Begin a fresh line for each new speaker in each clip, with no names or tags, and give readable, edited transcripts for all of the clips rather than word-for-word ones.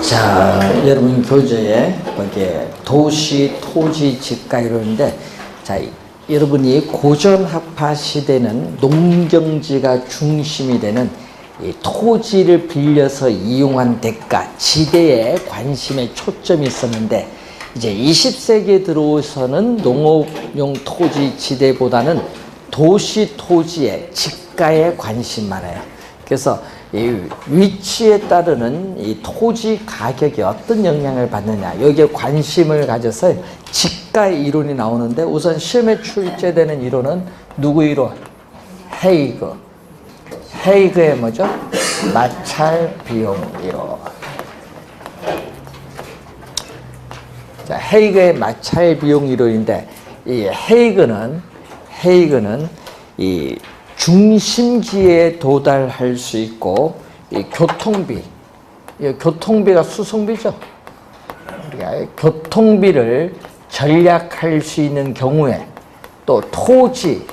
자, 여러분 교재에 거기에 도시, 토지, 집가 이러는데, 자, 여러분이 고전 학파 시대는 농경지가 중심이 되는 이 토지를 빌려서 이용한 대가, 지대에 관심에 초점이 있었는데, 이제 20세기에 들어오서는 농업용 토지 지대보다는 도시 토지의 집가에 관심 많아요. 그래서 이 위치에 따르는 이 토지 가격이 어떤 영향을 받느냐, 여기에 관심을 가져서 집가 이론이 나오는데, 우선 시험에 출제되는 이론은 누구 이론? 헤이그. 헤이그의 뭐죠? 마찰 비용 이론. 자, 헤이그의 마찰 비용 이론인데, 이 헤이그는 이 중심지에 도달할 수 있고, 이 교통비, 이 교통비가 수송비죠. 우리가 교통비를 절약할 수 있는 경우에, 또 토지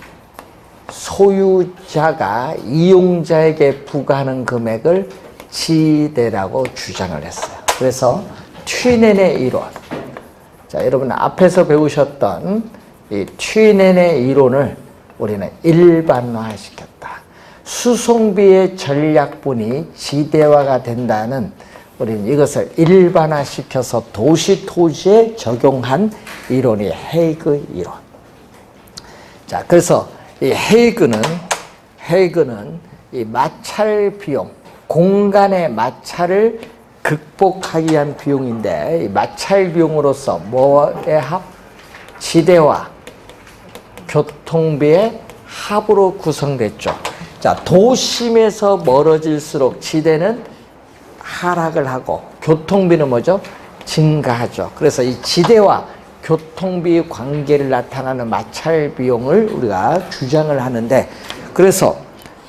소유자가 이용자에게 부과하는 금액을 지대라고 주장을 했어요. 그래서 튀넨의 이론, 자, 여러분 앞에서 배우셨던 이 튀넨의 이론을 우리는 일반화시켰다. 수송비의 전략분이 지대화가 된다는, 우리는 이것을 일반화시켜서 도시 토지에 적용한 이론이 헤이그 이론. 자, 그래서 이 헤이그는 이 마찰 비용, 공간의 마찰을 극복하기 위한 비용인데, 이 마찰 비용으로서 뭐의 합? 지대와 교통비의 합으로 구성됐죠. 자, 도심에서 멀어질수록 지대는 하락을 하고 교통비는 뭐죠? 증가하죠. 그래서 이 지대와 교통비 관계를 나타나는 마찰 비용을 우리가 주장을 하는데, 그래서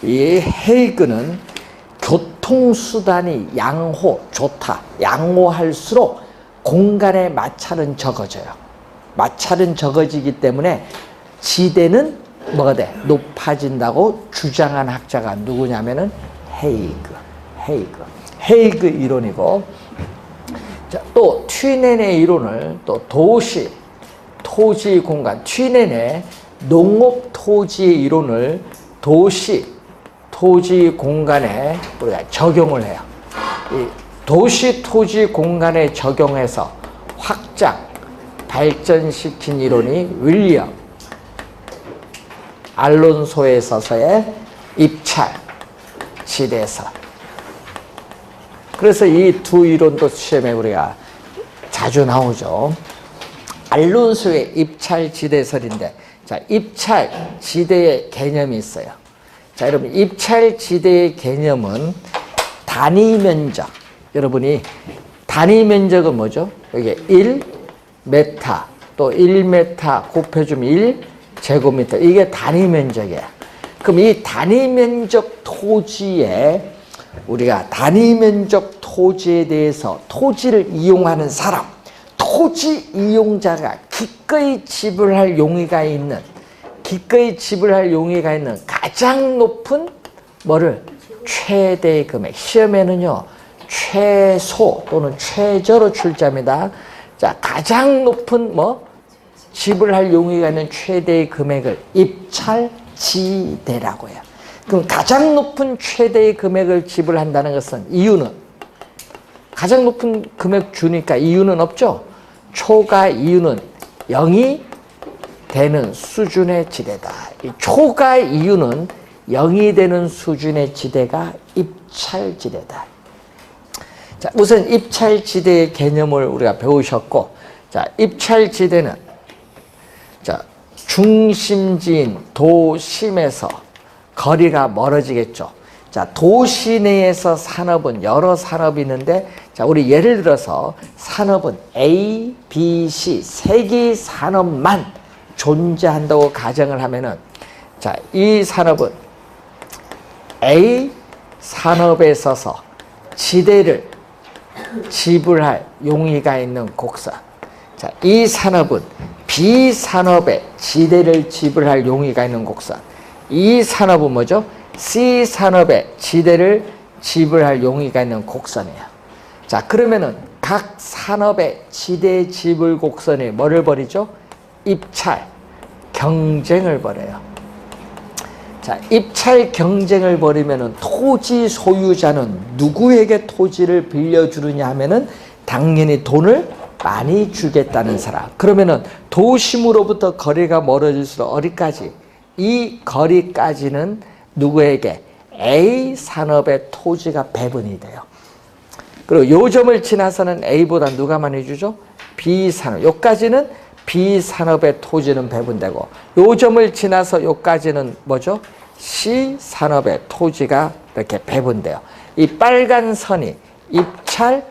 이 헤이그는 교통수단이 좋다. 양호할수록 공간의 마찰은 적어져요. 마찰은 적어지기 때문에 지대는 뭐가 돼? 높아진다고 주장한 학자가 누구냐면은 헤이그 이론이고, 자, 또 튀넨의 이론을 또 도시, 토지 공간, 튀넨의 농업 토지의 이론을 도시, 토지 공간에 우리가 적용을 해요. 이 도시 토지 공간에 적용해서 확장, 발전시킨 이론이 윌리엄 알론소에 있어서의 입찰, 지대설. 그래서 이 두 이론도 시험에 우리가 자주 나오죠. 알론소의 입찰 지대설인데, 자, 입찰 지대의 개념이 있어요. 자, 여러분, 입찰 지대의 개념은 단위 면적. 여러분이 단위 면적은 뭐죠? 여기 1m, 또 1m 곱해주면 1제곱미터. 이게 단위 면적이야. 그럼 이 단위 면적 토지에, 우리가 단위 면적 토지에 대해서 토지를 이용하는 사람, 토지 이용자가 기꺼이 지불할 용의가 있는 가장 높은 뭐를? 최대의 금액. 시험에는요, 최소 또는 최저로 출제합니다. 자, 가장 높은 지불할 용의가 있는 최대의 금액을 입찰지대라고 해요. 그럼 가장 높은 최대의 금액을 지불한다는 것은, 이유는 가장 높은 금액 주니까 이유는 없죠. 초과 이유는 0이 되는 수준의 지대다. 이 초과 이유는 0이 되는 수준의 지대가 입찰지대다. 자, 우선 입찰지대의 개념을 우리가 배우셨고, 자, 입찰지대는, 자, 중심지인 도심에서 거리가 멀어지겠죠. 자, 도시 내에서 산업은 여러 산업이 있는데, 자, 우리 예를 들어서 산업은 A, B, C 세 개의 산업만 존재한다고 가정을 하면은, 자, 이 산업은 A 산업에 있어서 지대를 지불할 용의가 있는 곡선. 자, 이 산업은 B 산업에 지대를 지불할 용의가 있는 곡선. 이 산업은 뭐죠? C 산업에 지대를 지불할 용의가 있는 곡선이에요. 자, 그러면은 각 산업의 지대 지불 곡선이 뭐를 벌이죠? 입찰, 경쟁을 벌여요. 자, 입찰 경쟁을 벌이면은 토지 소유자는 누구에게 토지를 빌려주느냐 하면은 당연히 돈을 많이 주겠다는 사람. 그러면은 도심으로부터 거리가 멀어질수록 어디까지? 이 거리까지는 누구에게? A 산업의 토지가 배분이 돼요. 그리고 요 점을 지나서는 A보다 누가 많이 주죠? B 산업. 요까지는 B 산업의 토지는 배분되고, 요 점을 지나서 요까지는 뭐죠? C 산업의 토지가 이렇게 배분돼요. 이 빨간 선이 입찰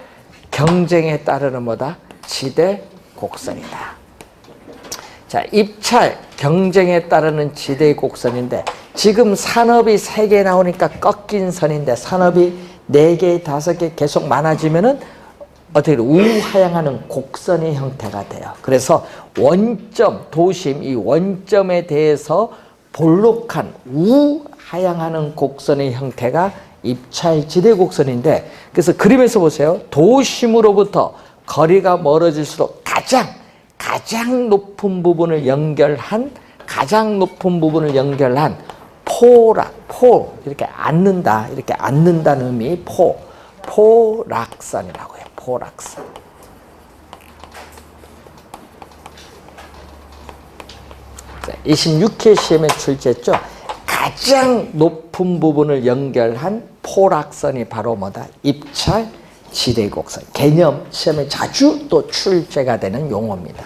경쟁에 따르는 뭐다? 지대 곡선이다. 자, 입찰 경쟁에 따르는 지대 곡선인데, 지금 산업이 3개 나오니까 꺾인 선인데, 산업이 4개, 5개 계속 많아지면은 어떻게 우하향하는 곡선의 형태가 돼요. 그래서 원점, 도심, 이 원점에 대해서 볼록한 우하향하는 곡선의 형태가 입찰 지대 곡선인데, 그래서 그림에서 보세요. 도심으로부터 거리가 멀어질수록 가장 높은 부분을 연결한 이렇게 앉는다는 의미, 포락선이라고 해요. 포락선. 자, 26회 시험에 출제했죠. 가장 높은 부분을 연결한 포락선이 바로 뭐다? 입찰 지대곡선. 개념 시험에 자주 또 출제가 되는 용어입니다.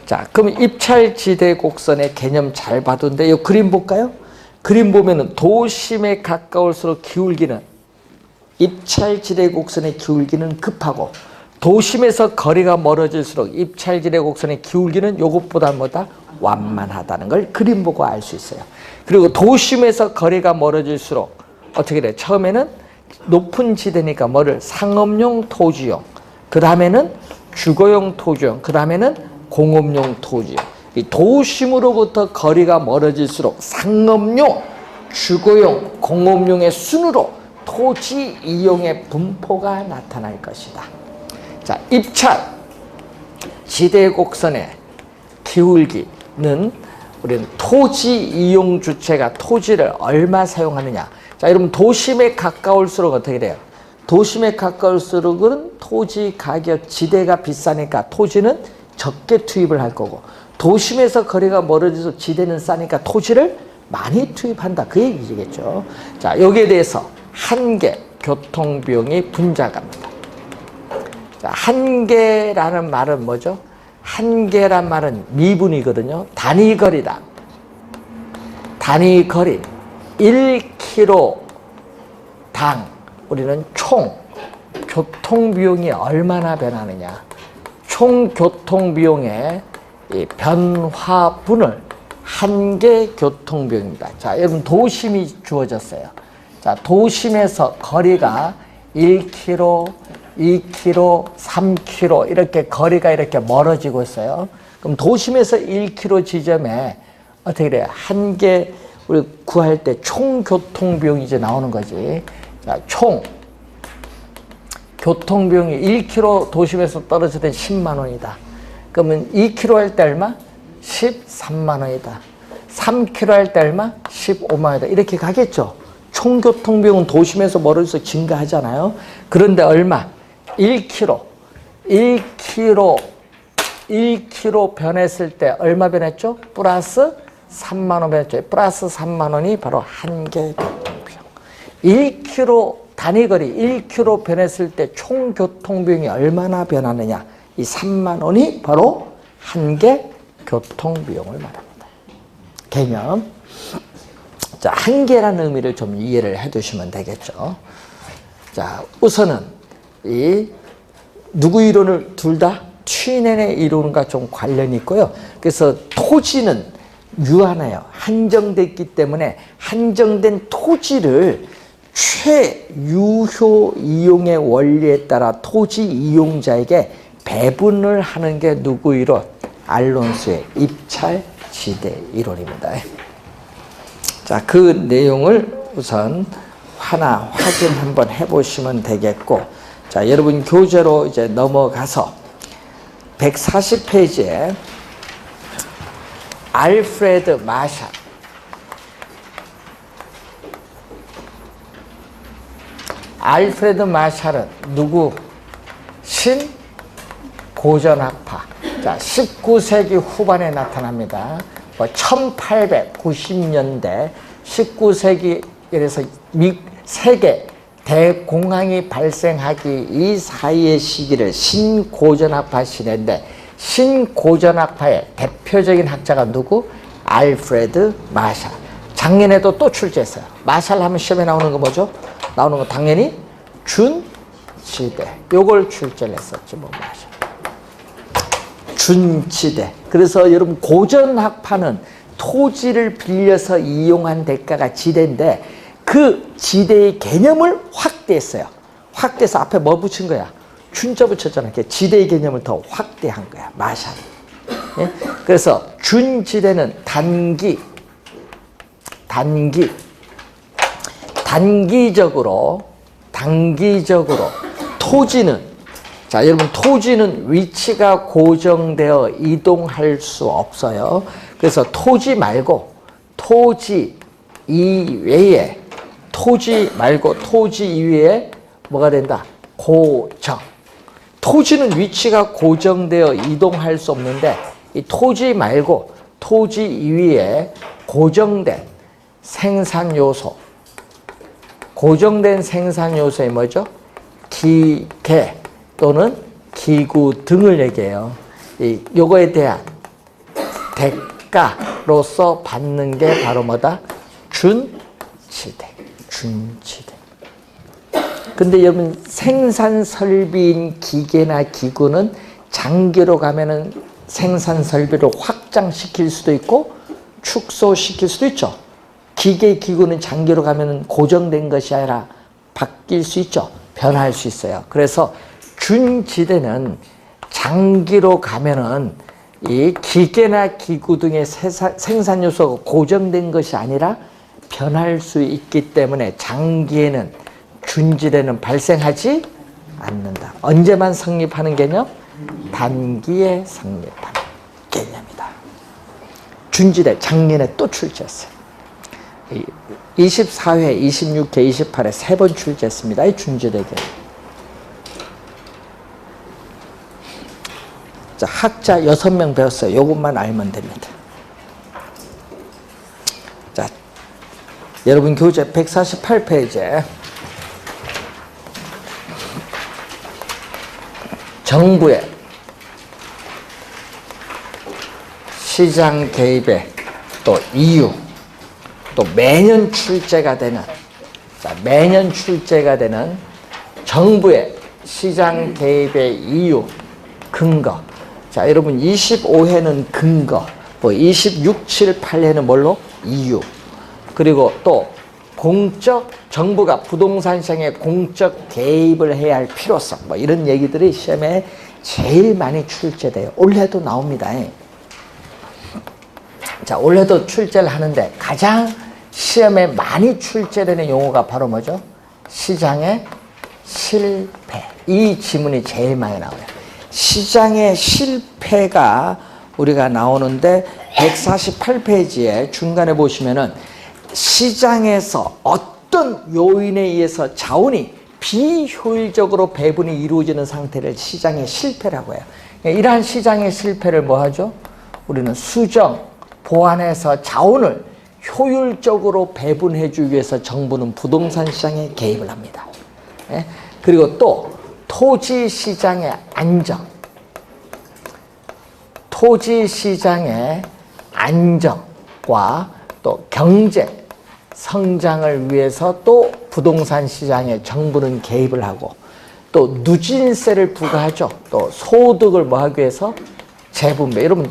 자, 그럼 입찰 지대곡선의 개념 잘 봐둔데, 이 그림 볼까요? 그림 보면은 도심에 가까울수록 기울기는, 입찰 지대곡선의 기울기는 급하고, 도심에서 거리가 멀어질수록 입찰 지대곡선의 기울기는 요것보다 뭐다? 완만하다는 걸 그림 보고 알 수 있어요. 그리고 도심에서 거리가 멀어질수록 어떻게 돼? 처음에는 높은 지대니까 뭐를? 상업용 토지용, 그 다음에는 주거용 토지용, 그 다음에는 공업용 토지용. 이 도심으로부터 거리가 멀어질수록 상업용, 주거용, 공업용의 순으로 토지 이용의 분포가 나타날 것이다. 자, 입찰 지대 곡선의 기울기는 우리는 토지 이용 주체가 토지를 얼마 사용하느냐. 자, 여러분 도심에 가까울수록 어떻게 돼요? 도심에 가까울수록은 토지 가격, 지대가 비싸니까 토지는 적게 투입을 할 거고, 도심에서 거리가 멀어져서 지대는 싸니까 토지를 많이 투입한다. 그 얘기겠죠. 자, 여기에 대해서 한계 교통비용이 분자갑니다. 자, 한계라는 말은 뭐죠? 한계란 말은 미분이거든요. 단위거리다. 단위거리 1km당 우리는 총 교통비용이 얼마나 변하느냐. 총 교통비용의 이 변화분을 한계 교통비용입니다. 자, 여러분 도심이 주어졌어요. 자, 도심에서 거리가 1km, 2km, 3km 이렇게 거리가 이렇게 멀어지고 있어요. 그럼 도심에서 1km 지점에 어떻게 돼요? 한계 우리 구할 때 총 교통비용이 이제 나오는 거지. 자, 총 교통비용이 1km 도심에서 떨어질 때 10만 원이다. 그러면 2km 할 때 얼마? 13만 원이다. 3km 할 때 얼마? 15만 원이다. 이렇게 가겠죠. 총 교통비용은 도심에서 멀어져서 증가하잖아요. 그런데 얼마? 1km 변했을 때 얼마 변했죠? 플러스 3만 원 변했죠. 플러스 3만 원이 바로 한계 교통비용. 1km 단위거리 1km 변했을 때 총 교통비용이 얼마나 변하느냐. 이 3만 원이 바로 한계 교통비용을 말합니다. 개념. 자, 한계라는 의미를 좀 이해를 해 두시면 되겠죠. 자, 우선은 이 누구 이론을 둘 다 취인의 이론과 좀 관련이 있고요. 그래서 토지는 유한해요. 한정됐기 때문에 한정된 토지를 최유효 이용의 원리에 따라 토지 이용자에게 배분을 하는 게 누구 이론? 알론소의 입찰 지대 이론입니다. 자, 그 내용을 우선 하나 확인 한번 해보시면 되겠고, 자, 여러분 교재로 이제 넘어가서 140페이지에 알프레드 마샬. 알프레드 마샬은 누구? 신고전학파. 자, 19세기 후반에 나타납니다. 1890년대 19세기 이래서 세계 대공황이 발생하기 이 사이의 시기를 신고전학파 시대인데, 신고전학파의 대표적인 학자가 누구? 알프레드 마샬. 작년에도 또 출제했어요. 마샬 하면 시험에 나오는 거 뭐죠? 나오는 거 당연히 준지대. 요걸 출제를 했었지 뭐 마샬. 준지대. 그래서 여러분 고전학파는 토지를 빌려서 이용한 대가가 지대인데, 그 지대의 개념을 확대했어요. 확대해서 앞에 뭐 붙인 거야? 준자 붙였잖아. 지대의 개념을 더 확대한 거야. 마샬. 예? 그래서 준지대는 단기적으로 토지는, 자, 여러분 토지는 위치가 고정되어 이동할 수 없어요. 그래서 토지 이외에 뭐가 된다? 고정. 토지는 위치가 고정되어 이동할 수 없는데, 이 토지 말고 토지 이외에 고정된 생산 요소의 뭐죠? 기계 또는 기구 등을 얘기해요. 요거에 대한 대가로서 받는 게 바로 뭐다? 준지대. 근데 여러분 생산 설비인 기계나 기구는 장기로 가면은 생산 설비를 확장시킬 수도 있고 축소시킬 수도 있죠. 기계 기구는 장기로 가면은 고정된 것이 아니라 바뀔 수 있죠. 변할 수 있어요. 그래서 준지대는 장기로 가면은 이 기계나 기구 등의 생산 요소가 고정된 것이 아니라 변할 수 있기 때문에 장기에는 준지대는 발생하지 않는다. 언제만 성립하는 개념? 단기에 성립하는 개념이다. 준지대 작년에 또 출제했어요. 24회, 26회, 28회 3번 출제했습니다. 이 준지대 개념. 자, 학자 6명 배웠어요. 이것만 알면 됩니다. 자, 여러분 교재 148페이지에 정부의 시장 개입의 또 이유, 또 매년 출제가 되는 정부의 시장 개입의 이유, 근거. 자, 여러분 25회는 근거, 뭐 26, 7, 8회는 뭘로? 이유. 그리고 또 정부가 부동산 시장에 공적 개입을 해야 할 필요성, 뭐 이런 얘기들이 시험에 제일 많이 출제돼요. 올해도 나옵니다. 자, 올해도 출제를 하는데 가장 시험에 많이 출제되는 용어가 바로 뭐죠? 시장의 실패. 이 지문이 제일 많이 나와요. 시장의 실패가 우리가 나오는데 148페이지에 중간에 보시면은 시장에서 어떤 요인에 의해서 자원이 비효율적으로 배분이 이루어지는 상태를 시장의 실패라고 해요. 이러한 시장의 실패를 뭐 하죠? 우리는 수정, 보완해서 자원을 효율적으로 배분해 주기 위해서 정부는 부동산 시장에 개입을 합니다. 그리고 또 토지 시장의 안정, 토지 시장의 안정과 또 경제 성장을 위해서 또 부동산 시장에 정부는 개입을 하고, 또 누진세를 부과하죠. 또 소득을 뭐 하기 위해서? 재분배. 여러분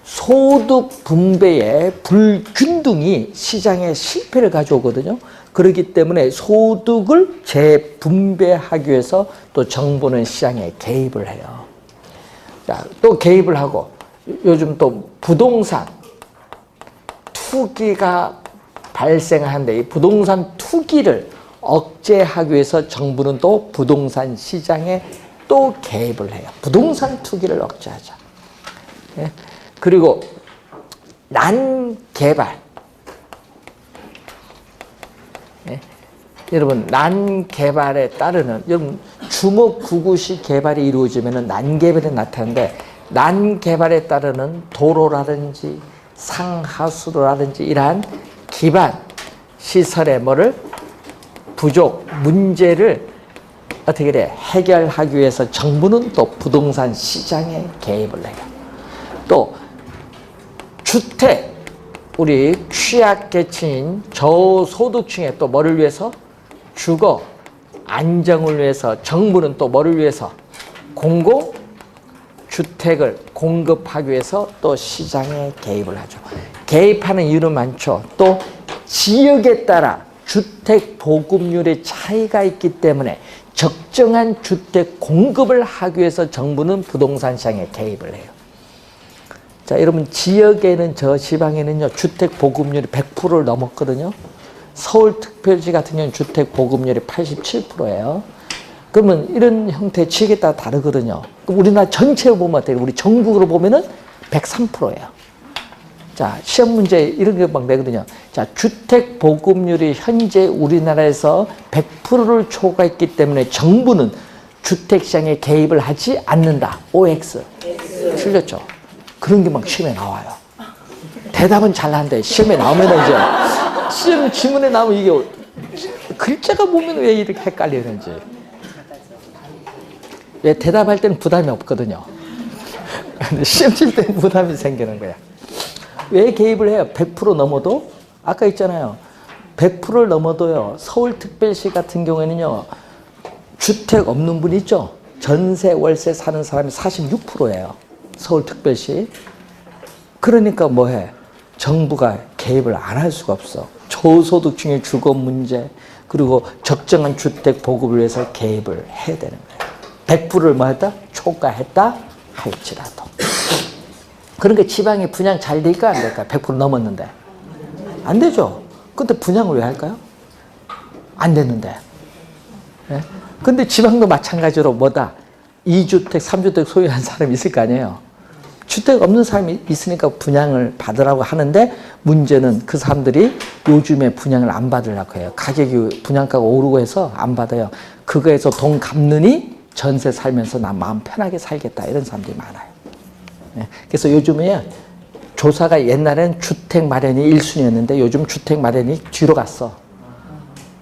소득 분배의 불균등이 시장의 실패를 가져오거든요. 그렇기 때문에 소득을 재분배하기 위해서 또 정부는 시장에 개입을 해요. 자, 또 개입을 하고, 요즘 또 부동산 투기가 발생하는데 이 부동산 투기를 억제하기 위해서 정부는 또 부동산 시장에 또 개입을 해요. 부동산 투기를 억제하자. 예? 그리고 난개발. 예? 여러분, 난개발에 따르는, 여러분, 주목구구시 개발이 이루어지면 난개발이 나타나는데, 난개발에 따르는 도로라든지 상하수도라든지 이러한 기반 시설의 뭐를 부족, 문제를 어떻게 돼? 해결하기 위해서 정부는 또 부동산 시장에 개입을 해요. 또 주택, 우리 취약계층인 저소득층의 또 뭐를 위해서? 주거 안정을 위해서 정부는 또 뭐를 위해서? 공공주택을 공급하기 위해서 또 시장에 개입을 하죠. 개입하는 이유는 많죠. 또 지역에 따라 주택 보급률의 차이가 있기 때문에 적정한 주택 공급을 하기 위해서 정부는 부동산 시장에 개입을 해요. 자, 여러분, 지역에는, 저 지방에는요, 주택 보급률이 100%를 넘었거든요. 서울특별시 같은 경우는 주택 보급률이 87%예요. 그러면 이런 형태의 지역에 따라 다르거든요. 그럼 우리나라 전체로 보면 어때요? 우리 전국으로 보면은 103%예요. 자, 시험 문제 이런 게 막 내거든요. 자, 주택 보급률이 현재 우리나라에서 100%를 초과했기 때문에 정부는 주택시장에 개입을 하지 않는다. OX. 틀렸죠? 그런 게 막 시험에 나와요. 대답은 잘하는데 시험에 나오면 이제 시험 지문에 나오면 이게 글자가 보면 왜 이렇게 헷갈리는지. 왜 대답할 때는 부담이 없거든요. 근데 시험 칠 때는 부담이 생기는 거야. 왜 개입을 해요? 100% 넘어도? 아까 있잖아요. 100%를 넘어도요. 서울특별시 같은 경우에는요. 주택 없는 분 있죠? 전세, 월세 사는 사람이 46%예요. 서울특별시. 그러니까 뭐해? 정부가 개입을 안 할 수가 없어. 저소득층의 주거 문제, 그리고 적정한 주택 보급을 위해서 개입을 해야 되는 거예요. 100%를 뭐 했다? 초과했다 할지라도. 그러니까 지방에 분양 잘 될까 안 될까? 100% 넘었는데. 안 되죠. 근데 분양을 왜 할까요? 안 됐는데. 네? 근데 지방도 마찬가지로 뭐다? 2주택, 3주택 소유한 사람이 있을 거 아니에요. 주택 없는 사람이 있으니까 분양을 받으라고 하는데 문제는 그 사람들이 요즘에 분양을 안 받으려고 해요. 가격이 분양가가 오르고 해서 안 받아요. 그거에서 돈 갚느니 전세 살면서 나 마음 편하게 살겠다 이런 사람들이 많아요. 네. 그래서 요즘에 조사가 옛날엔 주택 마련이 1순위였는데 요즘 주택 마련이 뒤로 갔어.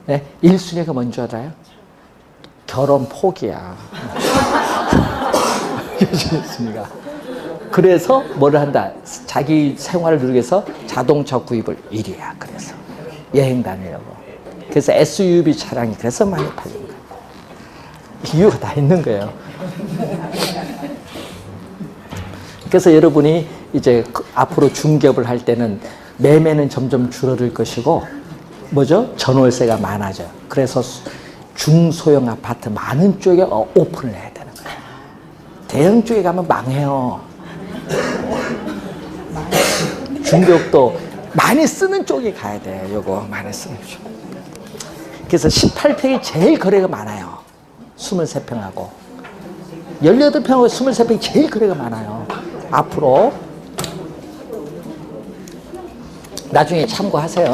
네. 1순위가 뭔지 알아요? 결혼 포기야. 요즘 1순위가. 그래서 뭐를 한다? 자기 생활을 누리기 위해서 자동차 구입을 1위야. 그래서 여행 다니려고. 그래서 SUV 차량이 그래서 많이 팔리는 거예요. 이유가 다 있는 거예요. 그래서 여러분이 이제 앞으로 중개업을 할 때는 매매는 점점 줄어들 것이고 뭐죠? 전월세가 많아져요. 그래서 중소형 아파트 많은 쪽에 오픈을 해야 되는 거예요. 대형 쪽에 가면 망해요. 중개업도 많이 쓰는 쪽에 가야 돼. 요거 많이 쓰는 쪽. 그래서 18평이 제일 거래가 많아요. 23평하고 18평하고 23평이 제일 거래가 많아요. 앞으로 나중에 참고하세요.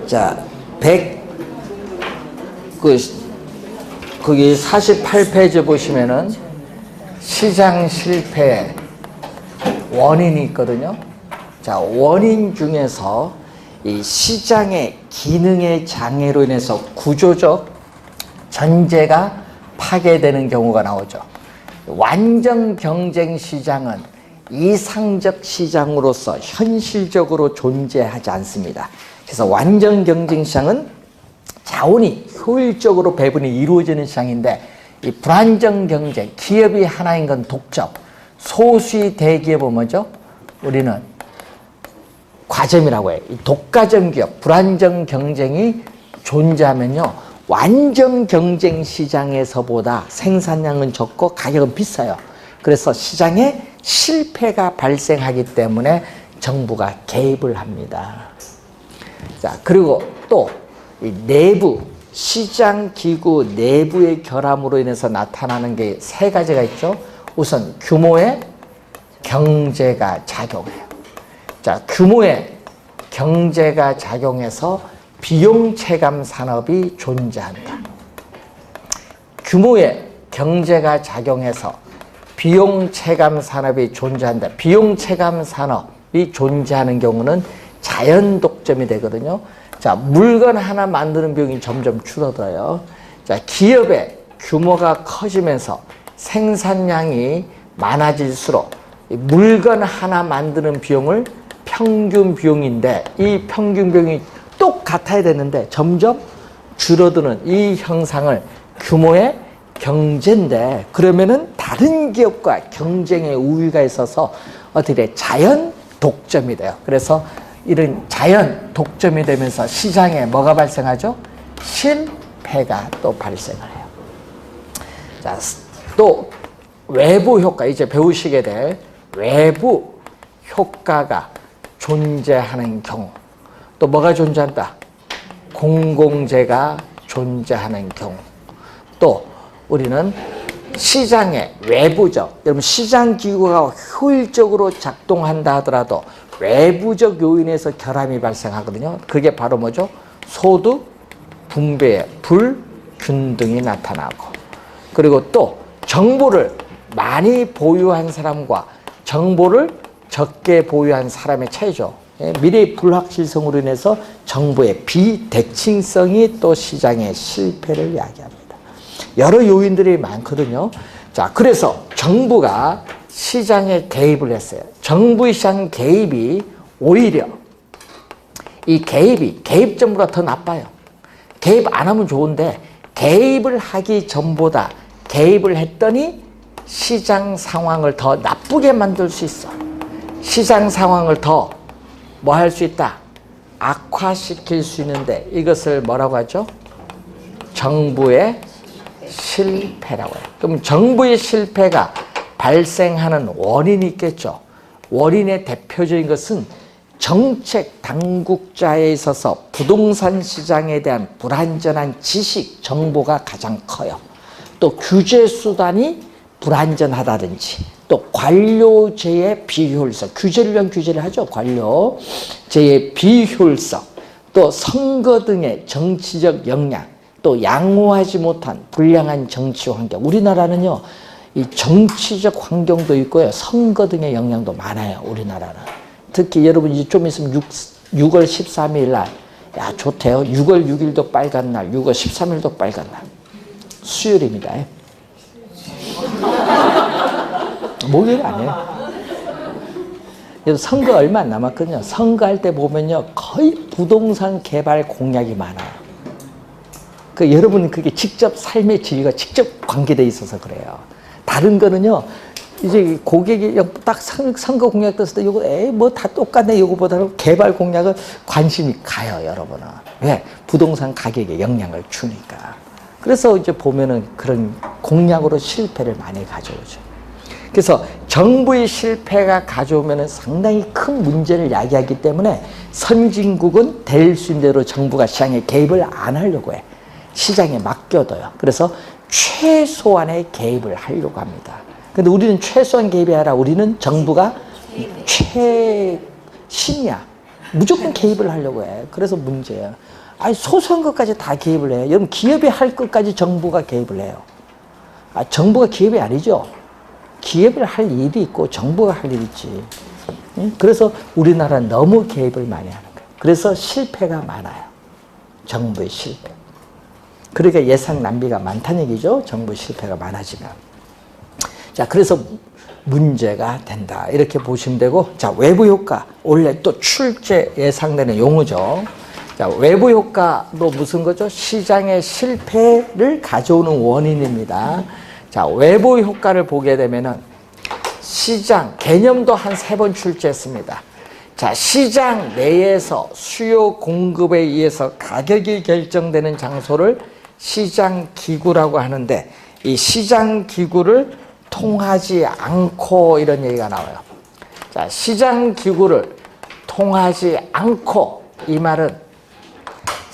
자, 거기 48페이지 보시면은 시장 실패 원인이 있거든요. 자, 원인 중에서 이 시장의 기능의 장애로 인해서 구조적 전제가 파괴되는 경우가 나오죠. 완전 경쟁 시장은 이상적 시장으로서 현실적으로 존재하지 않습니다. 그래서 완전 경쟁 시장은 자원이 효율적으로 배분이 이루어지는 시장인데 이 불안정 경쟁, 기업이 하나인 건 독점, 소수의 대기업은 뭐죠? 우리는 과점이라고 해요. 이 독과점 기업, 불안정 경쟁이 존재하면요. 완전 경쟁 시장에서보다 생산량은 적고 가격은 비싸요. 그래서 시장에 실패가 발생하기 때문에 정부가 개입을 합니다. 자, 그리고 또 이 내부, 시장 기구 내부의 결함으로 인해서 나타나는 게 세 가지가 있죠. 우선 규모의 경제가 작용해요. 자, 규모의 경제가 작용해서 비용 체감 산업이 존재한다. 규모의 경제가 작용해서 비용 체감 산업이 존재한다. 비용 체감 산업이 존재하는 경우는 자연 독점이 되거든요. 자, 물건 하나 만드는 비용이 점점 줄어들어요. 자, 기업의 규모가 커지면서 생산량이 많아질수록 물건 하나 만드는 비용을 평균 비용인데 이 평균 비용이 똑같아야 되는데 점점 줄어드는 이 형상을 규모의 경제인데, 그러면은 다른 기업과 경쟁의 우위가 있어서 어떻게 돼? 자연 독점이 돼요. 그래서 이런 자연 독점이 되면서 시장에 뭐가 발생하죠? 실패가 또 발생을 해요. 자, 또 외부 효과, 이제 배우시게 될 외부 효과가 존재하는 경우, 또 뭐가 존재한다? 공공재가 존재하는 경우, 또 우리는 시장의 외부적, 여러분 시장 기구가 효율적으로 작동한다 하더라도 외부적 요인에서 결함이 발생하거든요. 그게 바로 뭐죠? 소득 분배의 불균등이 나타나고, 그리고 또 정보를 많이 보유한 사람과 정보를 적게 보유한 사람의 차이죠. 미래의 불확실성으로 인해서 정보의 비대칭성이 또 시장의 실패를 야기합니다. 여러 요인들이 많거든요. 자, 그래서 정부가 시장에 개입을 했어요. 정부의 시장 개입이 오히려 이 개입 정보가 더 나빠요. 개입 안 하면 좋은데 개입을 하기 전보다 개입을 했더니 시장 상황을 더 나쁘게 만들 수 있어. 시장 상황을 더 뭐 할 수 있다? 악화시킬 수 있는데 이것을 뭐라고 하죠? 정부의 실패라고 해요. 그럼 정부의 실패가 발생하는 원인이 있겠죠. 원인의 대표적인 것은 정책 당국자에 있어서 부동산 시장에 대한 불완전한 지식, 정보가 가장 커요. 또 규제 수단이 불완전하다든지, 또 관료제의 비효율성, 규제를 위한 규제를 하죠. 관료제의 비효율성, 또 선거 등의 정치적 영향, 또 양호하지 못한 불량한 정치 환경. 우리나라는요, 이 정치적 환경도 있고요, 선거 등의 영향도 많아요. 우리나라는. 특히 여러분 이제 좀 있으면 6월 13일 날, 야 좋대요. 6월 6일도 빨간 날, 6월 13일도 빨간 날. 수요일입니다. 목요일 아니에요. 선거 얼마 안 남았거든요. 선거할 때 보면요, 거의 부동산 개발 공약이 많아요. 그 여러분 그게 직접 삶의 질과 직접 관계돼 있어서 그래요. 다른 거는요, 이제 고객이 딱 선거 공약 떴을 때 이거 뭐 다 똑같네 이거보다는 개발 공약은 관심이 가요, 여러분은. 왜? 부동산 가격에 영향을 주니까. 그래서 이제 보면은 그런 공약으로 실패를 많이 가져오죠. 그래서 정부의 실패가 가져오면은 상당히 큰 문제를 야기하기 때문에 선진국은 될 수 있는 대로 정부가 시장에 개입을 안 하려고 해. 시장에 맡겨둬요. 그래서 최소한의 개입을 하려고 합니다. 근데 우리는 최소한 개입이 아니라 우리는 정부가 최신이야. 무조건 개입을 하려고 해. 그래서 문제야. 아니, 소소한 것까지 다 개입을 해요. 여러분, 기업이 할 것까지 정부가 개입을 해요. 아, 정부가 기업이 아니죠. 기업을 할 일이 있고 정부가 할 일이 있지. 그래서 우리나라는 너무 개입을 많이 하는 거예요. 그래서 실패가 많아요. 정부의 실패. 그러니까 예산 낭비가 많다는 얘기죠. 정부 실패가 많아지면. 자, 그래서 문제가 된다. 이렇게 보시면 되고, 자, 외부 효과. 원래 또 출제 예상되는 용어죠. 자, 외부 효과도 무슨 거죠? 시장의 실패를 가져오는 원인입니다. 자, 외부 효과를 보게 되면은 시장 개념도 한 3번 출제했습니다. 자, 시장 내에서 수요 공급에 의해서 가격이 결정되는 장소를 시장 기구라고 하는데, 이 시장 기구를 통하지 않고 이런 얘기가 나와요. 자, 시장 기구를 통하지 않고, 이 말은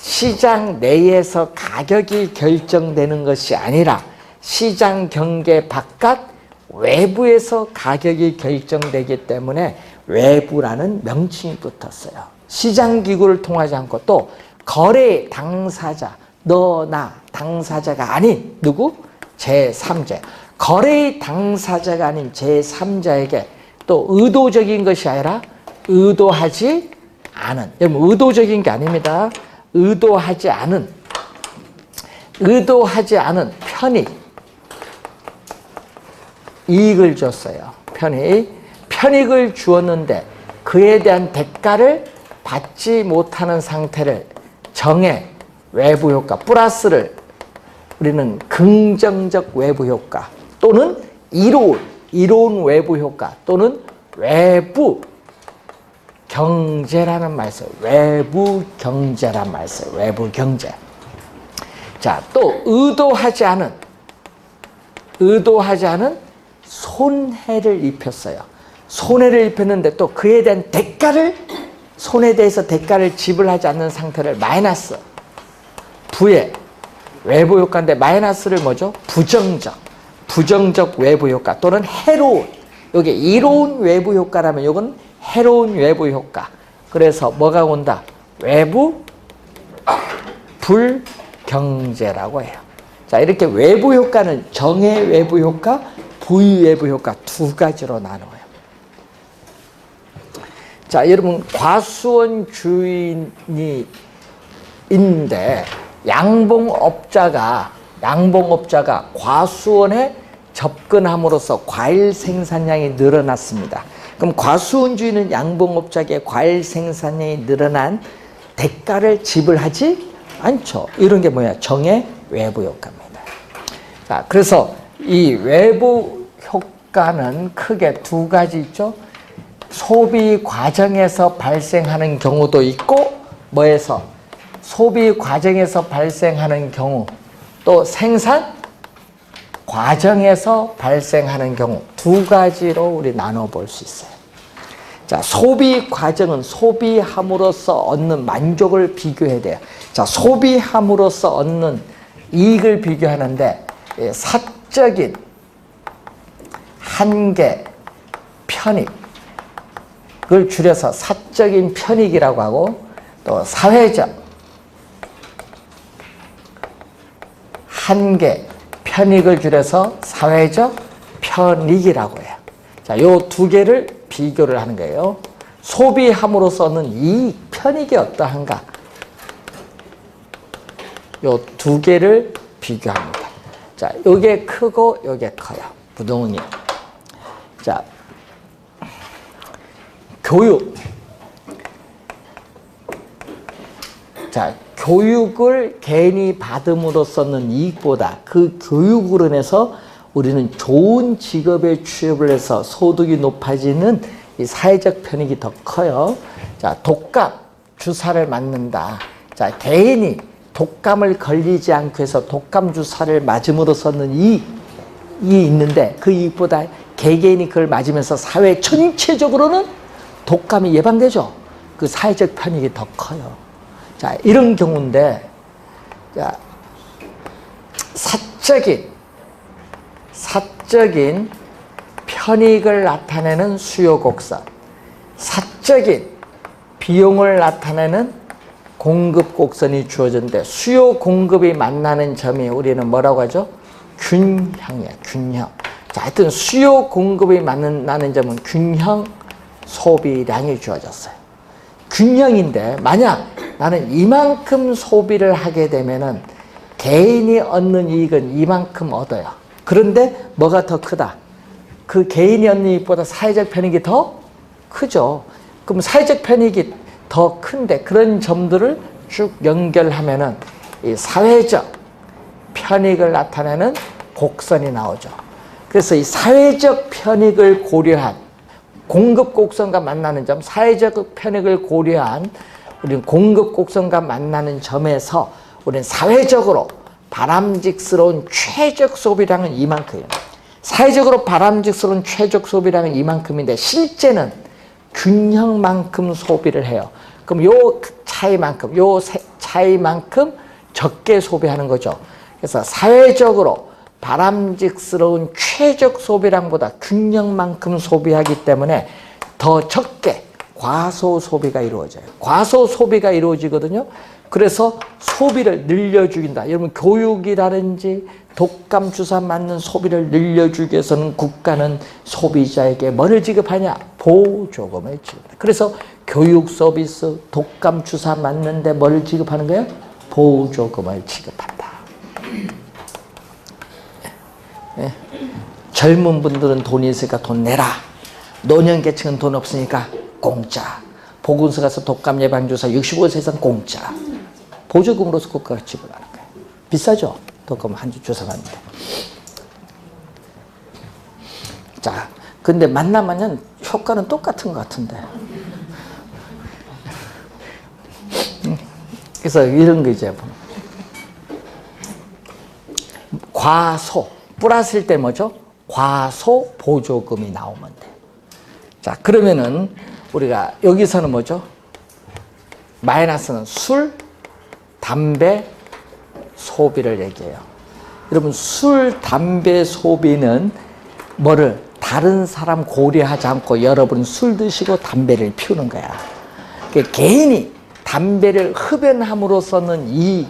시장 내에서 가격이 결정되는 것이 아니라 시장 경계 바깥 외부에서 가격이 결정되기 때문에 외부라는 명칭이 붙었어요. 시장 기구를 통하지 않고 또 거래 당사자, 너, 나, 당사자가 아닌 누구? 제3자. 거래의 당사자가 아닌 제3자에게 또 의도적인 것이 아니라 의도하지 않은, 여러분 의도적인 게 아닙니다. 의도하지 않은 편익, 이익을 줬어요. 편익을 주었는데 그에 대한 대가를 받지 못하는 상태를 정의 외부 효과, 플러스를 우리는 긍정적 외부 효과 또는 이로운 외부 효과 또는 외부 경제라는 말 써요. 외부 경제란 말 써요. 외부 경제. 자, 또 의도하지 않은 손해를 입혔어요. 손해를 입혔는데 또 그에 대한 손해에 대해서 대가를 지불하지 않는 상태를 마이너스, 부의 외부 효과인데 마이너스를 뭐죠? 부정적 외부 효과 또는 해로운, 이게 이로운 외부 효과라면 이건 해로운 외부 효과. 그래서 뭐가 온다? 외부 불경제라고 해요. 자, 이렇게 외부 효과는 정의 외부 효과, 부의 외부 효과 두 가지로 나눠요. 자, 여러분 과수원 주인이 있는데 양봉업자가 과수원에 접근함으로써 과일 생산량이 늘어났습니다. 그럼 과수원 주인은 양봉업자에게 과일 생산량이 늘어난 대가를 지불하지 않죠. 이런 게 뭐야? 정의 외부 효과입니다. 자, 그래서 이 외부 효과는 크게 두 가지 있죠. 소비 과정에서 발생하는 경우도 있고, 뭐에서? 소비 과정에서 발생하는 경우, 또 생산 과정에서 발생하는 경우 두 가지로 우리 나눠볼 수 있어요. 자, 소비 과정은 소비함으로써 얻는 만족을 비교해야 돼요. 자, 소비함으로써 얻는 이익을 비교하는데 사적인 한계, 편익, 그걸 줄여서 사적인 편익이라고 하고, 또 사회적 한계, 편익을 줄여서 사회적 편익이라고 해요. 자, 요 두 개를 비교를 하는 거예요. 소비함으로써 얻는 이익, 편익이 어떠한가? 요 두 개를 비교합니다. 자, 요게 크고 요게 커요. 부동이. 자, 교육. 자, 교육을 개인이 받음으로써 얻는 이익보다 그 교육으로 인해서 우리는 좋은 직업에 취업을 해서 소득이 높아지는 이 사회적 편익이 더 커요. 자, 독감 주사를 맞는다. 자, 개인이 독감을 걸리지 않고 해서 독감 주사를 맞음으로써 얻는 이익이 있는데 그 이익보다 개개인이 그걸 맞으면서 사회 전체적으로는 독감이 예방되죠. 그 사회적 편익이 더 커요. 자, 이런 경우인데, 자, 사적인 편익을 나타내는 수요 곡선, 사적인 비용을 나타내는 공급 곡선이 주어졌는데 수요 공급이 만나는 점이 우리는 뭐라고 하죠? 균형이야, 균형. 자, 하여튼 수요 공급이 만나는 점은 균형 소비량이 주어졌어요. 균형인데 만약 나는 이만큼 소비를 하게 되면은 개인이 얻는 이익은 이만큼 얻어요. 그런데 뭐가 더 크다? 그 개인이 얻는 이익보다 사회적 편익이 더 크죠. 그럼 사회적 편익이 더 큰데 그런 점들을 쭉 연결하면은 이 사회적 편익을 나타내는 곡선이 나오죠. 그래서 이 사회적 편익을 고려한 공급 곡선과 만나는 점, 사회적 편익을 고려한 우리는 공급 곡선과 만나는 점에서 우리는 사회적으로 바람직스러운 최적 소비량은 이만큼이에요. 사회적으로 바람직스러운 최적 소비량은 이만큼인데 실제는 균형만큼 소비를 해요. 그럼 요 차이만큼, 요 차이만큼 적게 소비하는 거죠. 그래서 사회적으로 바람직스러운 최적 소비량보다 균형만큼 소비하기 때문에 더 적게 과소 소비가 이루어져요. 과소 소비가 이루어지거든요. 그래서 소비를 늘려주긴다. 여러분 교육이라든지 독감 주사 맞는 소비를 늘려주기 위해서는 국가는 소비자에게 뭐를 지급하냐? 보조금을 지급한다. 그래서 교육 서비스, 독감 주사 맞는데 뭐를 지급하는 거예요? 보조금을 지급한다. 예. 젊은 분들은 돈이 있으니까 돈 내라. 노년계층은 돈 없으니까 공짜. 보건소 가서 독감 예방주사 65세 이상 공짜. 보조금으로서 국가가 지불하는 거예요. 비싸죠? 독감 한 주 주사 맞는데. 자, 근데 만나면 효과는 똑같은 것 같은데. 그래서 이런 거 이제 과소 플러스일 때 뭐죠? 과소 보조금이 나오면 돼. 자, 그러면은 우리가 여기서는 뭐죠? 마이너스는 술, 담배 소비를 얘기해요. 여러분 술, 담배 소비는 뭐를 다른 사람 고려하지 않고 여러분 술 드시고 담배를 피우는 거야. 그러니까 개인이 담배를 흡연함으로써는 이익이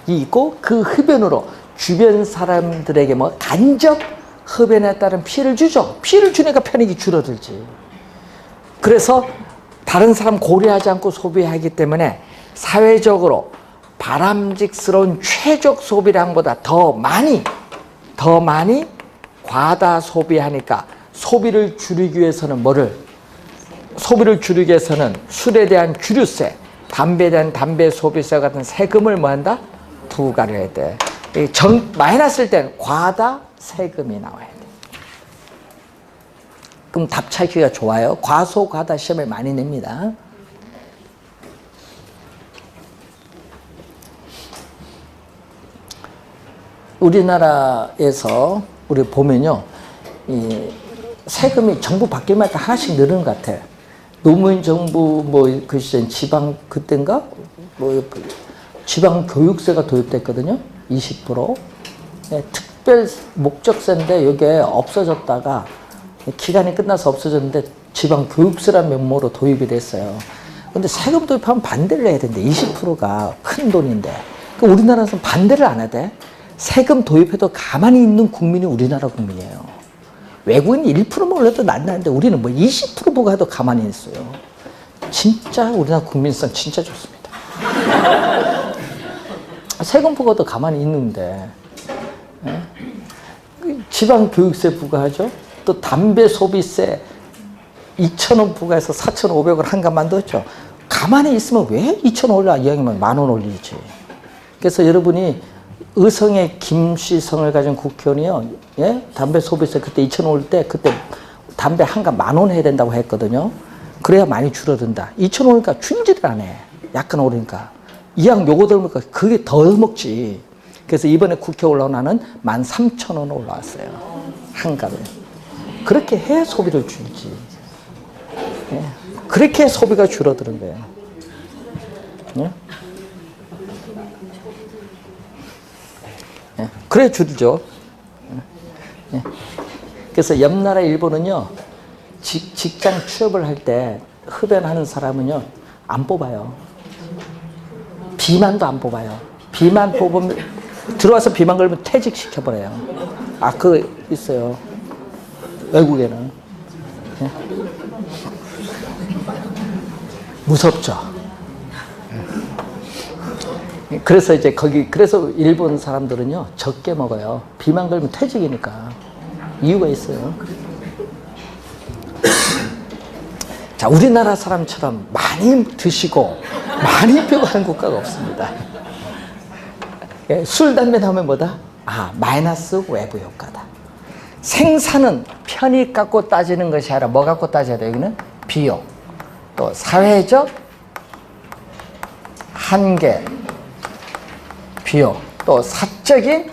있고 그 흡연으로 주변 사람들에게 뭐 간접 흡연에 따른 피해를 주죠. 피해를 주니까 편익이 줄어들지. 그래서 다른 사람 고려하지 않고 소비하기 때문에 사회적으로 바람직스러운 최적 소비량보다 더 많이 과다 소비하니까 소비를 줄이기 위해서는 뭐를? 소비를 줄이기 위해서는 술에 대한 주류세, 담배에 대한 담배 소비세 같은 세금을 뭐 한다? 부과를 해야 돼. 마이너스일 때는 과다 세금이 나와야 돼. 그럼 답 찾기가 좋아요. 과소, 과다 시험을 많이 냅니다. 우리나라에서 우리 보면요, 이 세금이 정부 바뀌면 하나씩 늘는 것 같아. 노무현 정부 그 시절 지방 그때인가 지방 교육세가 도입됐거든요. 20%. 네, 특별 목적세인데 이게 없어졌다가 기간이 끝나서 없어졌는데 지방 교육세라는 명목으로 도입이 됐어요. 근데 세금 도입하면 반대를 해야 되는데 20%가 큰 돈인데 우리나라에서는 반대를 안 하대. 세금 도입해도 가만히 있는 국민이 우리나라 국민이에요. 외국인 1%만 올려도 난다는데 우리는 뭐 20% 부과해도 가만히 있어요. 진짜 우리나라 국민성 진짜 좋습니다. 세금 부과도 가만히 있는데 예? 지방 교육세 부과하죠. 또 담배 소비세 2,000원 부과해서 4,500원 한가 만들었죠. 가만히 있으면 왜 2,000원 올려? 이왕이면 10,000원 올리지. 그래서 여러분이 의성의 김시성을 가진 국회의원이요, 예? 담배 소비세 그때 2,000원 올 때 그때 담배 한가 10,000원 해야 된다고 했거든요. 그래야 많이 줄어든다. 2,000원 오니까 줄지를 안 해. 약간 오르니까. 이왕 요거 들으니까 그게 더 먹지. 그래서 이번에 국회 올라온 한은 13,000원 올라왔어요. 한가를. 그렇게 해야 소비를 줄이지. 예? 그렇게 해야 소비가 줄어드는 거예요. 예? 예? 그래 줄죠. 예? 그래서 옆 나라 일본은요, 직장 취업을 할 때 흡연하는 사람은요, 안 뽑아요. 비만도 안 뽑아요. 비만 뽑으면, 들어와서 비만 걸면 퇴직시켜버려요. 아, 그거 있어요. 외국에는. 예? 무섭죠. 그래서 이제 그래서 일본 사람들은요, 적게 먹어요. 비만 걸면 퇴직이니까. 이유가 있어요. 자, 우리나라 사람처럼 많이 드시고 많이 빼고 하는 국가가 없습니다. 술, 담배 나오면 뭐다? 아, 마이너스 외부 효과다. 생산은 편익 갖고 따지는 것이 아니라 뭐 갖고 따져야 돼요? 여기는 비용, 또 사회적 한계, 비용, 또 사적인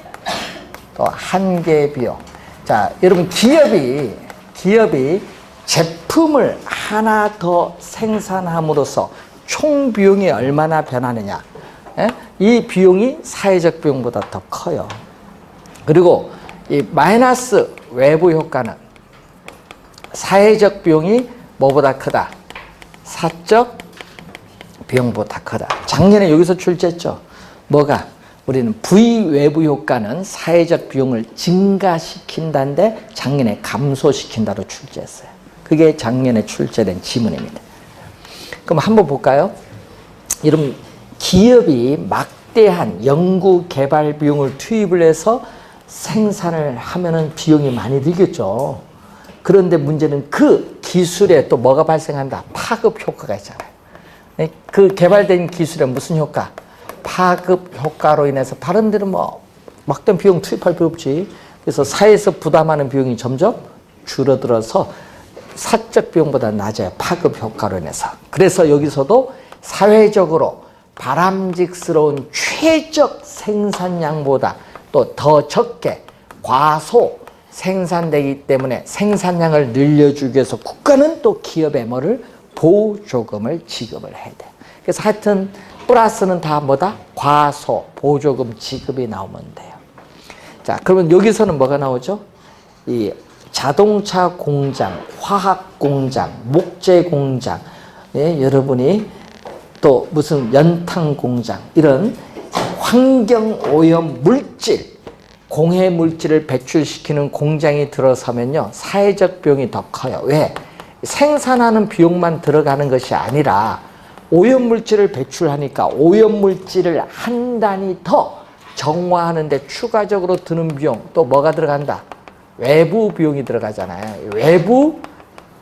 또 한계 비용. 자, 여러분 기업이 제품을 하나 더 생산함으로써 총 비용이 얼마나 변하느냐? 예? 이 비용이 사회적 비용보다 더 커요. 그리고 이 마이너스 외부 효과는 사회적 비용이 뭐보다 크다? 사적 비용보다 크다. 작년에 여기서 출제했죠. 뭐가? 우리는 부외부 효과는 사회적 비용을 증가시킨다는데 작년에 감소시킨다로 출제했어요. 그게 작년에 출제된 지문입니다. 그럼 한번 볼까요? 여러분, 기업이 막대한 연구 개발 비용을 투입을 해서 생산을 하면은 비용이 많이 들겠죠. 그런데 문제는 그 기술에 또 뭐가 발생한다? 파급 효과가 있잖아요. 그 개발된 기술에 무슨 효과? 파급 효과로 인해서 다른 데는 뭐 막대한 비용 투입할 필요 없지. 그래서 사회에서 부담하는 비용이 점점 줄어들어서 사적 비용보다 낮아요. 파급 효과로 인해서. 그래서 여기서도 사회적으로 바람직스러운 최적 생산량보다 또 더 적게 과소 생산되기 때문에 생산량을 늘려주기 위해서 국가는 또 기업에 뭐를 보조금을 지급을 해야 돼. 그래서 하여튼 플러스는 다 뭐다? 과소 보조금 지급이 나오면 돼요. 자, 그러면 여기서는 뭐가 나오죠? 이 자동차 공장, 화학 공장, 목재 공장, 예, 여러분이 또 무슨 연탄 공장 이런 환경 오염 물질, 공해 물질을 배출시키는 공장이 들어서면요 사회적 비용이 더 커요. 왜? 생산하는 비용만 들어가는 것이 아니라 오염 물질을 배출하니까 오염 물질을 한 단위 더 정화하는 데 추가적으로 드는 비용 또 뭐가 들어간다? 외부 비용이 들어가잖아요. 외부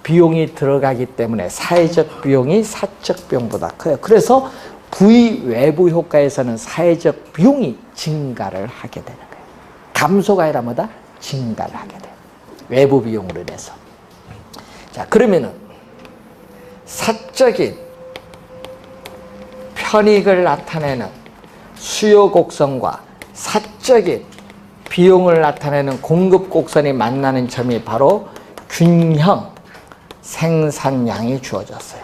비용이 들어가기 때문에 사회적 비용이 사적 비용보다 커요. 그래서 부외부 효과에서는 사회적 비용이 증가를 하게 되는 거예요. 감소가 아니라 뭐다? 증가를 하게 돼요. 외부 비용으로 인해서. 자, 그러면은 사적인 편익을 나타내는 수요 곡선과 사적인 비용을 나타내는 공급 곡선이 만나는 점이 바로 균형 생산량이 주어졌어요.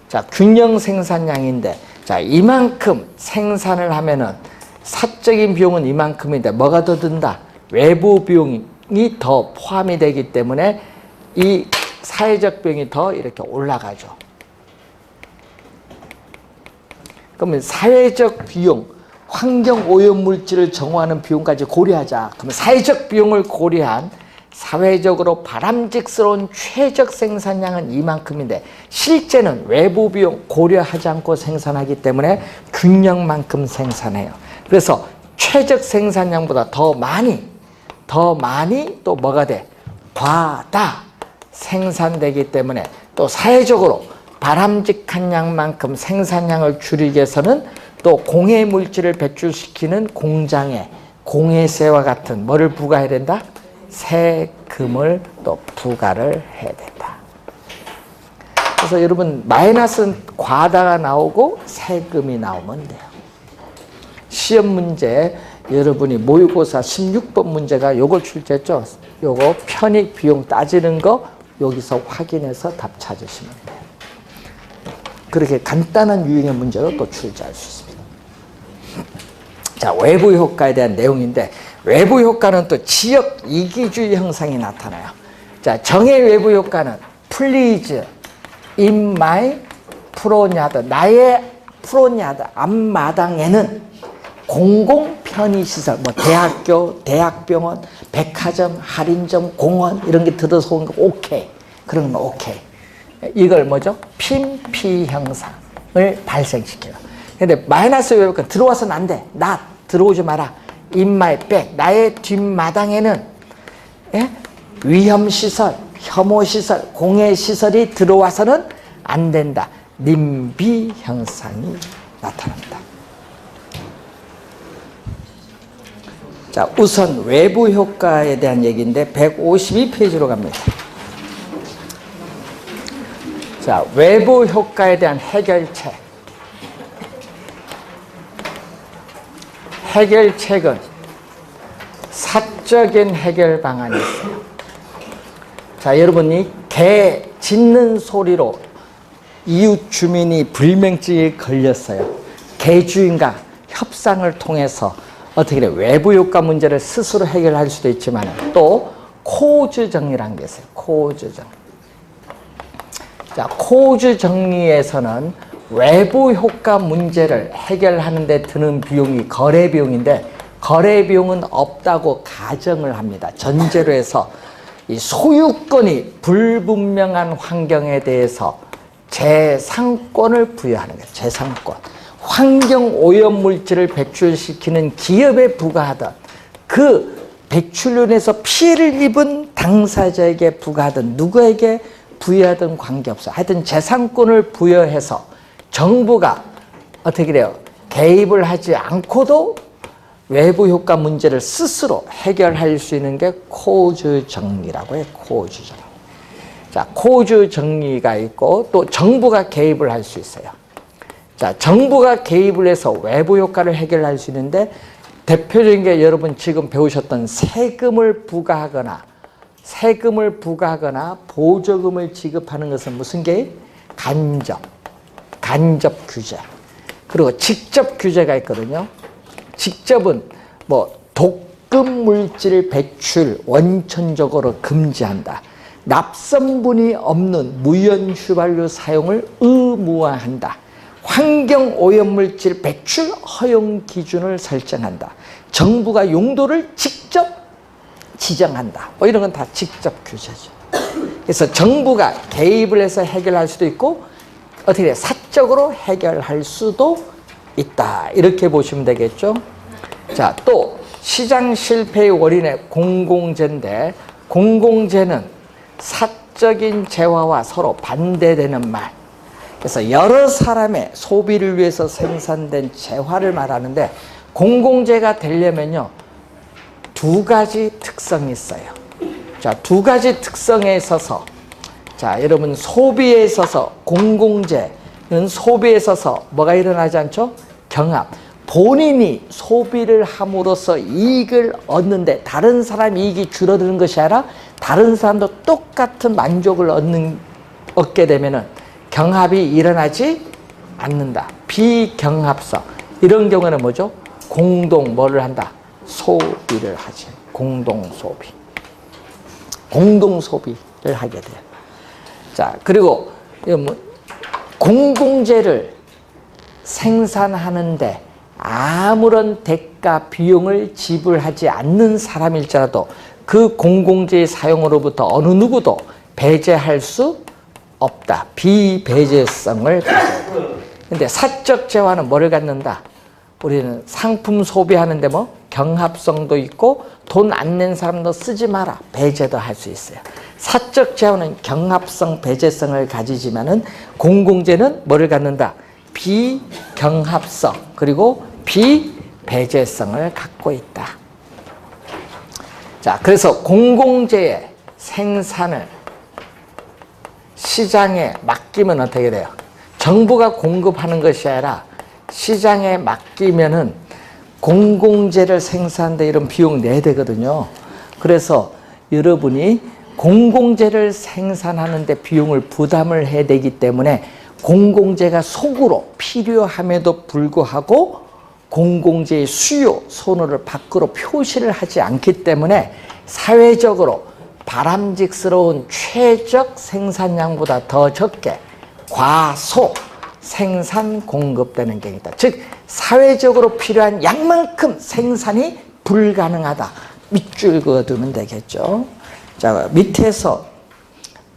자, 균형 생산량인데, 자, 이만큼 생산을 하면은 사적인 비용은 이만큼인데 뭐가 더 든다? 외부 비용이 더 포함이 되기 때문에 이 사회적 비용이 더 이렇게 올라가죠. 그러면 사회적 비용, 환경 오염 물질을 정화하는 비용까지 고려하자. 그러면 사회적 비용을 고려한 사회적으로 바람직스러운 최적 생산량은 이만큼인데 실제는 외부 비용 고려하지 않고 생산하기 때문에 균형만큼 생산해요. 그래서 최적 생산량보다 더 많이 또 뭐가 돼? 과다 생산되기 때문에 또 사회적으로 바람직한 양만큼 생산량을 줄이기 위해서는 또 공해 물질을 배출시키는 공장에 공해세와 같은 뭐를 부과해야 된다? 세금을 또 부과를 해야 된다. 그래서 여러분 마이너스는 과다가 나오고 세금이 나오면 돼요. 시험 문제 여러분이 모의고사 16번 문제가 요걸 출제했죠. 요거 편익 비용 따지는 거 여기서 확인해서 답 찾으시면 돼요. 그렇게 간단한 유형의 문제로 또 출제할 수 있습니다. 자, 외부 효과에 대한 내용인데 외부 효과는 또 지역 이기주의 형상이 나타나요. 자, 정의 외부 효과는 please in my 프로야드, 나의 프로야드 앞마당에는 공공 편의시설, 뭐 대학교, 대학병원, 백화점, 할인점, 공원 이런 게 들어서 온 거 오케이. 그런 거 오케이. 이걸 뭐죠? 핀피 형상을 발생시켜요. 근데 마이너스 외부효과 들어와서는 안 돼. 나 들어오지 마라. In my back, 나의 뒷마당에는 예? 위험시설, 혐오시설, 공해시설이 들어와서는 안 된다. 님비 형상이 나타납니다. 자, 우선 외부 효과에 대한 얘기인데 152페이지로 갑니다. 자, 외부 효과에 대한 해결책. 해결책은 사적인 해결 방안이 있어요. 자, 여러분이 개 짖는 소리로 이웃 주민이 불면증에 걸렸어요. 개 주인과 협상을 통해서 어떻게 돼? 외부 효과 문제를 스스로 해결할 수도 있지만 또 코즈 정리라는 게 있어요. 코즈 정리. 자, 코즈 정리에서는 외부 효과 문제를 해결하는 데 드는 비용이 거래 비용인데 거래 비용은 없다고 가정을 합니다. 전제로 해서 이 소유권이 불분명한 환경에 대해서 재산권을 부여하는 거예요. 재산권. 환경 오염 물질을 배출시키는 기업에 부과하던 그 배출로 인해서 피해를 입은 당사자에게 부과하던 누구에게 부여하든 관계없어. 하여튼 재산권을 부여해서 정부가 어떻게 돼요? 개입을 하지 않고도 외부 효과 문제를 스스로 해결할 수 있는 게 코즈 정리라고 해요. 코즈 정리. 자, 코즈 정리가 있고 또 정부가 개입을 할 수 있어요. 자, 정부가 개입을 해서 외부 효과를 해결할 수 있는데 대표적인 게 여러분 지금 배우셨던 세금을 부과하거나 보조금을 지급하는 것은 무슨 개입? 간접 규제. 그리고 직접 규제가 있거든요. 직접은 뭐 독금 물질 배출 원천적으로 금지한다. 납성분이 없는 무연 휘발유 사용을 의무화한다. 환경 오염물질 배출 허용 기준을 설정한다. 정부가 용도를 직접 지정한다. 뭐 이런 건 다 직접 규제죠. 그래서 정부가 개입을 해서 해결할 수도 있고 어떻게 사적으로 해결할 수도 있다. 이렇게 보시면 되겠죠. 자, 또 시장 실패의 원인의 공공재인데 공공재는 사적인 재화와 서로 반대되는 말. 그래서 여러 사람의 소비를 위해서 생산된 재화를 말하는데 공공재가 되려면요. 두 가지 특성이 있어요. 자, 두 가지 특성에 있어서 자, 여러분 소비에 있어서 공공재는 소비에 있어서 뭐가 일어나지 않죠? 경합. 본인이 소비를 함으로써 이익을 얻는데 다른 사람 이익이 줄어드는 것이 아니라 다른 사람도 똑같은 만족을 얻게 되면은 경합이 일어나지 않는다. 비경합성. 이런 경우는 뭐죠? 공동 뭐를 한다? 소비를 하지. 공동 소비. 공동 소비를 하게 돼요. 자, 그리고 공공재를 생산하는데 아무런 대가 비용을 지불하지 않는 사람일지라도 그 공공재의 사용으로부터 어느 누구도 배제할 수 없다. 비배제성을 가져요. 근데 사적 재화는 뭐를 갖는다? 우리는 상품 소비하는데 뭐 경합성도 있고 돈 안 낸 사람도 쓰지 마라. 배제도 할 수 있어요. 사적 재화는 경합성, 배제성을 가지지만은 공공재는 뭐를 갖는다? 비경합성 그리고 비배제성을 갖고 있다. 자, 그래서 공공재의 생산을 시장에 맡기면 어떻게 돼요? 정부가 공급하는 것이 아니라 시장에 맡기면은 공공재를 생산하는데 이런 비용 내야 되거든요. 그래서 여러분이 공공재를 생산하는데 비용을 부담을 해야 되기 때문에 공공재가 속으로 필요함에도 불구하고 공공재의 수요, 선호를 밖으로 표시를 하지 않기 때문에 사회적으로 바람직스러운 최적 생산량보다 더 적게 과소 생산 공급되는 경우가 있다. 즉 사회적으로 필요한 양만큼 생산이 불가능하다. 밑줄 그어두면 되겠죠. 자, 밑에서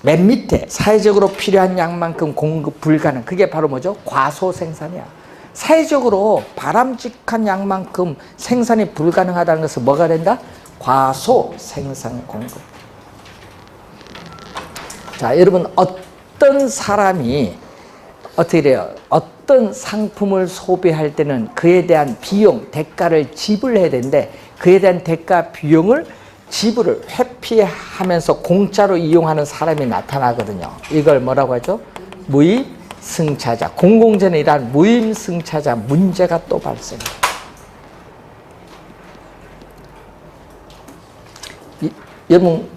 맨 밑에 사회적으로 필요한 양만큼 공급 불가능. 그게 바로 뭐죠? 과소 생산이야. 사회적으로 바람직한 양만큼 생산이 불가능하다는 것은 뭐가 된다? 과소 생산 공급. 자, 여러분 어떤 사람이 어떻게 돼요? 어떤 상품을 소비할 때는 그에 대한 비용, 대가를 지불해야 되는데 그에 대한 대가, 비용을 지불을 회피하면서 공짜로 이용하는 사람이 나타나거든요. 이걸 뭐라고 하죠? 무임승차자. 공공재는 이러한 무임승차자 문제가 또 발생해요. 여러분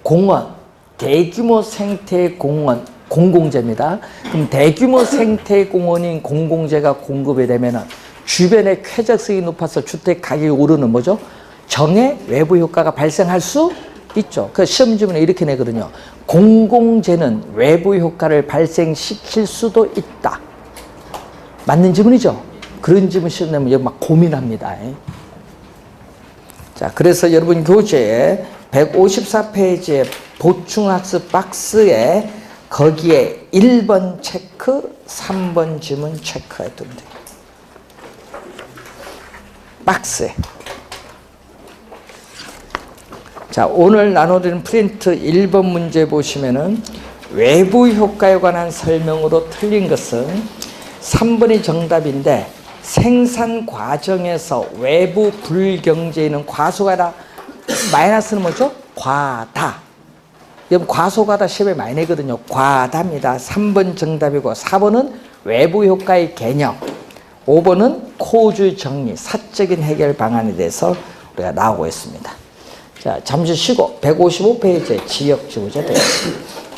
공원, 대규모 생태공원 공공재입니다. 그럼 대규모 생태공원인 공공재가 공급이 되면은 주변에 쾌적성이 높아서 주택 가격이 오르는 뭐죠? 정의 외부 효과가 발생할 수 있죠. 그 시험 지문에 이렇게 내거든요. 공공재는 외부 효과를 발생시킬 수도 있다. 맞는 지문이죠? 그런 지문 시험 내면 막 고민합니다. 자, 그래서 여러분 교재에 154페이지의 보충학습 박스에 거기에 1번 체크, 3번 지문 체크해 두면 돼요. 박스에. 자, 오늘 나눠드린 프린트 1번 문제 보시면은 외부 효과에 관한 설명으로 틀린 것은 3번이 정답인데 생산 과정에서 외부 불경제에는 과소가다, 마이너스는 뭐죠? 과다. 여러분 과소가다 시험에 많이 내거든요. 과다입니다. 3번 정답이고 4번은 외부 효과의 개념, 5번은 코주 정리, 사적인 해결 방안에 대해서 우리가 나오고 있습니다. 자, 잠시 쉬고 155페이지의 지역지구제 되겠습니다.